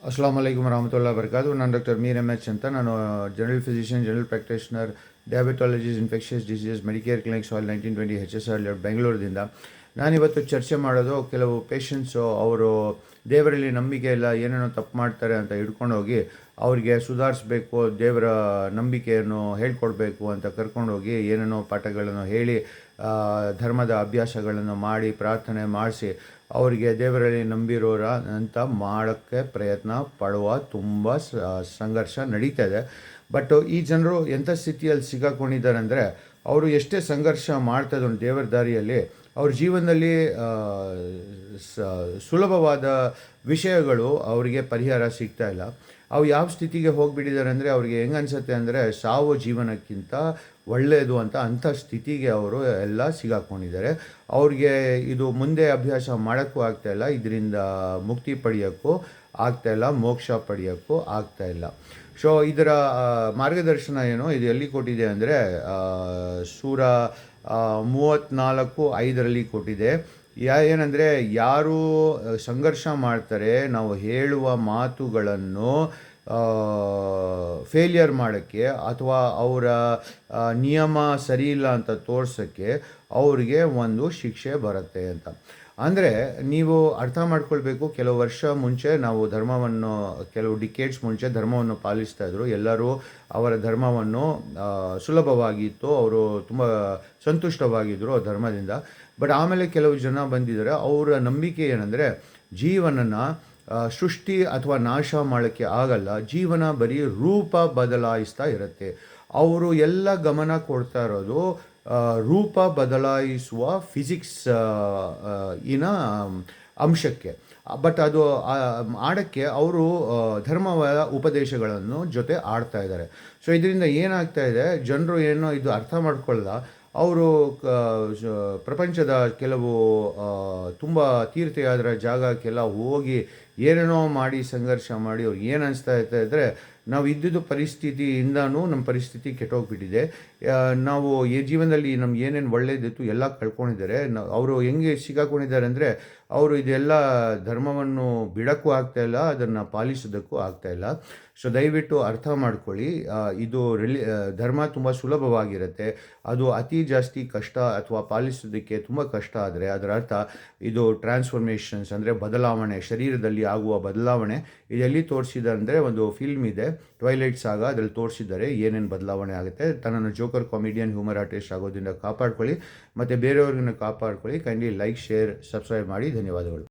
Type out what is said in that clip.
ಅಸ್ಲಾಂ ವಲೈಕುಮ್ ವರಹಮತುಲ್ಲಾಹಿ ವಬರಕಾತು. ನಾನು doctor Mir M H ಅಂತ. ನಾನು general physician, general practitioner, diabetologist, infectious diseases, Medicare clinics all 1920 HSR ಬೆಂಗಳೂರಿನಿಂದ. ನಾನಿವತ್ತು ಚರ್ಚೆ ಮಾಡೋದು ಕೆಲವು ಪೇಷಂಟ್ಸು ಅವರು ದೇವರಲ್ಲಿ ನಂಬಿಕೆ ಇಲ್ಲ, ಏನೇನೋ ತಪ್ಪು ಮಾಡ್ತಾರೆ ಅಂತ ಹಿಡ್ಕೊಂಡೋಗಿ ಅವ್ರಿಗೆ ಸುಧಾರಿಸ್ಬೇಕು, ದೇವರ ನಂಬಿಕೆಯನ್ನು ಹೇಳ್ಕೊಡ್ಬೇಕು ಅಂತ ಕರ್ಕೊಂಡೋಗಿ ಏನೇನೋ ಪಾಠಗಳನ್ನು ಹೇಳಿ ಧರ್ಮದ ಅಭ್ಯಾಸಗಳನ್ನು ಮಾಡಿ ಪ್ರಾರ್ಥನೆ ಮಾಡಿಸಿ ಅವರಿಗೆ ದೇವರಲ್ಲಿ ನಂಬಿರೋರ ಅಂತ ಮಾಡೋಕ್ಕೆ ಪ್ರಯತ್ನ ಪಡುವ ತುಂಬ ಸಂಘರ್ಷ ನಡೀತಾ ಇದೆ. ಬಟ್ ಈ ಜನರು ಎಂಥ ಸ್ಥಿತಿಯಲ್ಲಿ ಸಿಗಾಕೊಂಡಿದ್ದಾರೆ ಅಂದರೆ, ಅವರು ಎಷ್ಟೇ ಸಂಘರ್ಷ ಮಾಡ್ತಾಯಿದ್ರು ದೇವರ ದಾರಿಯಲ್ಲಿ, ಅವ್ರ ಜೀವನದಲ್ಲಿ ಸುಲಭವಾದ ವಿಷಯಗಳು ಅವರಿಗೆ ಪರಿಹಾರ ಸಿಗ್ತಾ ಇಲ್ಲ. ಅವು ಯಾವ ಸ್ಥಿತಿಗೆ ಹೋಗಿಬಿಟ್ಟಿದ್ದಾರೆ ಅಂದರೆ, ಅವ್ರಿಗೆ ಹೆಂಗೆ ಅನಿಸುತ್ತೆ ಅಂದರೆ ಸಾವು ಜೀವನಕ್ಕಿಂತ ಒಳ್ಳೆಯದು ಅಂತ ಅಂಥ ಸ್ಥಿತಿಗೆ ಅವರು ಎಲ್ಲ ಸಿಗಾಕೊಂಡಿದ್ದಾರೆ. ಅವ್ರಿಗೆ ಇದು ಮುಂದೆ ಅಭ್ಯಾಸ ಮಾಡೋಕ್ಕೂ ಆಗ್ತಾಯಿಲ್ಲ, ಇದರಿಂದ ಮುಕ್ತಿ ಪಡೆಯೋಕ್ಕೂ ಆಗ್ತಾಯಿಲ್ಲ, ಮೋಕ್ಷ ಪಡೆಯೋಕ್ಕೂ ಆಗ್ತಾಯಿಲ್ಲ. ಸೊ ಇದರ ಮಾರ್ಗದರ್ಶನ ಏನು, ಇದು ಎಲ್ಲಿ ಕೊಟ್ಟಿದೆ ಅಂದರೆ ಸೂರ 34:5 ಕೊಟ್ಟಿದೆ. ಏನಂದರೆ, ಯಾರು ಸಂಘರ್ಷ ಮಾಡ್ತಾರೆ, ನಾವು ಹೇಳುವ ಮಾತುಗಳನ್ನು ಫೇಲಿಯರ್ ಮಾಡೋಕ್ಕೆ ಅಥವಾ ಅವರ ನಿಯಮ ಸರಿಯಿಲ್ಲ ಅಂತ ತೋರ್ಸೋಕ್ಕೆ ಅವ್ರಿಗೆ ಒಂದು ಶಿಕ್ಷೆ ಬರುತ್ತೆ ಅಂತ. ಅಂದರೆ ನೀವು ಅರ್ಥ ಮಾಡ್ಕೊಳ್ಬೇಕು, ಕೆಲವು ವರ್ಷ ಮುಂಚೆ ನಾವು ಧರ್ಮವನ್ನು, ಕೆಲವು ಡಿಕೇಡ್ಸ್ ಮುಂಚೆ ಧರ್ಮವನ್ನು ಪಾಲಿಸ್ತಾಯಿದ್ರು. ಎಲ್ಲರೂ ಅವರ ಧರ್ಮವನ್ನು ಸುಲಭವಾಗಿತ್ತು, ಅವರು ತುಂಬ ಸಂತುಷ್ಟವಾಗಿದ್ದರು ಆ ಧರ್ಮದಿಂದ. ಬಟ್ ಆಮೇಲೆ ಕೆಲವು ಜನ ಬಂದಿದ್ದಾರೆ, ಅವರ ನಂಬಿಕೆ ಏನಂದರೆ ಜೀವನನ ಸೃಷ್ಟಿ ಅಥವಾ ನಾಶ ಮಾಡೋಕ್ಕೆ ಆಗಲ್ಲ, ಜೀವನ ಬರೀ ರೂಪ ಬದಲಾಯಿಸ್ತಾ ಇರುತ್ತೆ. ಅವರು ಎಲ್ಲ ಗಮನ ಕೊಡ್ತಾ ಇರೋದು ರೂಪ ಬದಲಾಯಿಸುವ ಫಿಸಿಕ್ಸ್ ಅಂಶಕ್ಕೆ. ಬಟ್ ಅದು ಆಡೋಕ್ಕೆ ಅವರು ಧರ್ಮವ ಉಪದೇಶಗಳನ್ನು ಜೊತೆ ಆಡ್ತಾ ಇದ್ದಾರೆ. ಸೊ ಇದರಿಂದ ಏನಾಗ್ತಾ ಇದೆ, ಜನರು ಏನೋ ಇದು ಅರ್ಥ ಮಾಡ್ಕೊಳ್ಳಲ್ಲ. ಅವರು ಪ್ರಪಂಚದ ಕೆಲವು ತುಂಬ ತೀರ್ಥಯಾತ್ರೆ ಜಾಗಕ್ಕೆಲ್ಲ ಹೋಗಿ ಏನೇನೋ ಮಾಡಿ ಸಂಘರ್ಷ ಮಾಡಿ ಅವ್ರಿಗೆ ಏನು ಅನಿಸ್ತಾ ಇದ್ದರೆ, ನಾವು ಇದ್ದಿದ್ದು ಪರಿಸ್ಥಿತಿಯಿಂದನೂ ನಮ್ಮ ಪರಿಸ್ಥಿತಿ ಕೆಟ್ಟೋಗ್ಬಿಟ್ಟಿದೆ, ನಾವು ಈ ಜೀವನದಲ್ಲಿ ನಮ್ಗೆ ಏನೇನು ಒಳ್ಳೇದಿತ್ತು ಎಲ್ಲ ಕಳ್ಕೊಂಡಿದ್ದಾರೆ. ಅವರು ಹೆಂಗೆ ಸಿಗಾಕೊಂಡಿದ್ದಾರೆ ಅಂದರೆ, ಅವರು ಇದೆಲ್ಲ ಧರ್ಮವನ್ನು ಬಿಡೋಕ್ಕೂ ಆಗ್ತಾಯಿಲ್ಲ, ಅದನ್ನು ಪಾಲಿಸೋದಕ್ಕೂ ಆಗ್ತಾಯಿಲ್ಲ. ಸೊ ದಯವಿಟ್ಟು ಅರ್ಥ ಮಾಡ್ಕೊಳ್ಳಿ, ಇದು ಧರ್ಮ ತುಂಬ ಸುಲಭವಾಗಿರುತ್ತೆ, ಅದು ಅತಿ ಜಾಸ್ತಿ ಕಷ್ಟ ಅಥವಾ ಪಾಲಿಸೋದಕ್ಕೆ ತುಂಬ ಕಷ್ಟ ಆದರೆ ಅದರ ಅರ್ಥ ಇದು ಟ್ರಾನ್ಸ್ಫಾರ್ಮೇಷನ್ಸ್ ಅಂದರೆ ಬದಲಾವಣೆ, ಶರೀರದಲ್ಲಿ ಆಗುವ ಬದಲಾವಣೆ. ಇದೆಲ್ಲಿ ತೋರಿಸಿದ್ದಾರೆ ಅಂದರೆ, ಒಂದು ಫಿಲ್ಮ್ ಇದೆ ಟ್ವೈಲೈಟ್ ಸಾಗ, ಅದರಲ್ಲಿ ತೋರಿಸಿದ್ದಾರೆ ಏನೇನು ಬದಲಾವಣೆ ಆಗುತ್ತೆ. ತನ್ನನ್ನು ಜೋಕರ್ ಕಾಮಿಡಿಯನ್ ಹ್ಯೂಮರ್ ಆರ್ಟಿಸ್ಟ್ ಆಗೋದ್ರಿಂದ ಕಾಪಾಡ್ಕೊಳ್ಳಿ, ಮತ್ತು ಬೇರೆಯವ್ರಿಗೂ ಕಾಪಾಡ್ಕೊಳ್ಳಿ. ಕೈಂಡ್ಲಿ ಲೈಕ್, ಶೇರ್, ಸಬ್ಸ್ಕ್ರೈಬ್ ಮಾಡಿ. ಧನ್ಯವಾದಗಳು.